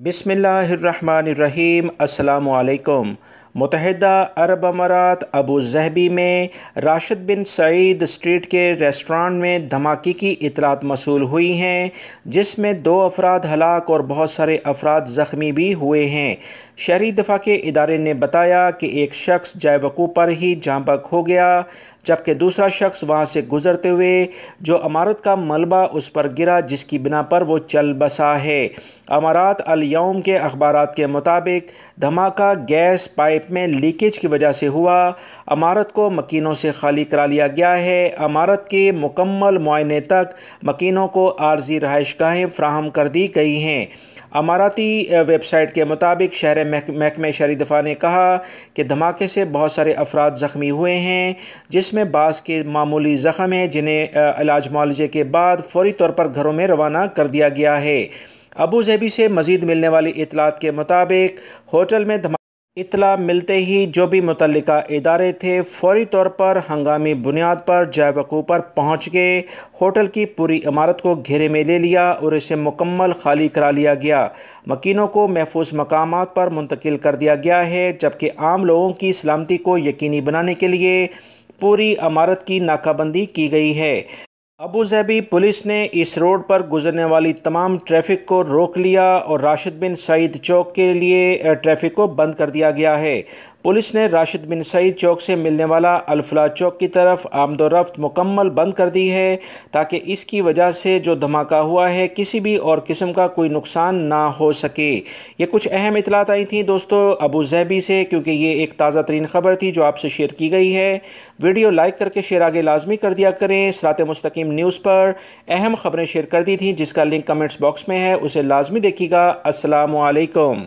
بسم اللہ الرحمن الرحیم۔ السلام علیکم۔ متحدہ عرب امارات ابوظہبی میں راشد بن سعید اسٹریٹ کے ریسٹورانٹ میں دھماکے کی اطلاعات موصول ہوئی ہیں، جس میں 2 افراد ہلاک اور بہت سارے افراد زخمی بھی ہوئے ہیں۔ شہری دفاع کے ادارے نے بتایا کہ ایک شخص جائے وقوع پر ہی جاں بحق ہو گیا، جبکہ دوسرا شخص وہاں سے گزرتے ہوئے جو عمارت کا ملبہ اس پر گرا، جس کی بنا پر وہ چل بسا ہے۔ امارات الیوم کے اخبارات کے مطابق دھماکہ گیس پائپ میں لیکیج کی وجہ سے ہوا۔ عمارت کو مکینوں سے خالی کرا لیا گیا ہے۔ عمارت کے مکمل معائنے تک مکینوں کو عارضی رہائش گاہیں فراہم کر دی گئی ہیں۔ اماراتی ویب سائٹ کے مطابق شہر محکمہ شہری دفاع نے کہا کہ دھماکے سے بہت سارے افراد زخمی ہوئے ہیں، جس میں بعض کے معمولی زخم ہیں، جنہیں علاج معالجے کے بعد فوری طور پر گھروں میں روانہ کر دیا گیا ہے۔ ابوظہبی سے مزید ملنے والی اطلاعات کے مطابق ہوٹل میں اطلاع ملتے ہی جو بھی متعلقہ ادارے تھے فوری طور پر ہنگامی بنیاد پر جائے وقوع پر پہنچ گئے۔ ہوٹل کی پوری عمارت کو گھیرے میں لے لیا اور اسے مکمل خالی کرا لیا گیا۔ مکینوں کو محفوظ مقامات پر منتقل کر دیا گیا ہے، جبکہ عام لوگوں کی سلامتی کو یقینی بنانے کے لیے پوری عمارت کی ناکہ بندی کی گئی ہے۔ ابوظہبی پولیس نے اس روڈ پر گزرنے والی تمام ٹریفک کو روک لیا اور راشد بن سعید چوک کے لیے ٹریفک کو بند کر دیا گیا ہے۔ پولیس نے راشد بن سعید چوک سے ملنے والا الفلاح چوک کی طرف آمد و رفت مکمل بند کر دی ہے، تاکہ اس کی وجہ سے جو دھماکہ ہوا ہے کسی بھی اور قسم کا کوئی نقصان نہ ہو سکے۔ یہ کچھ اہم اطلاعات آئی تھیں دوستو ابوظہبی سے، کیونکہ یہ ایک تازہ ترین خبر تھی جو آپ سے شیئر کی گئی ہے۔ ویڈیو لائک کر کے شیئر آگے لازمی کر دیا کریں۔ صراط مستقیم نیوز پر اہم خبریں شیئر کر دی تھیں، جس کا لنک کمنٹس باکس میں ہے، اسے لازمی دیکھیے گا۔ السلام علیکم۔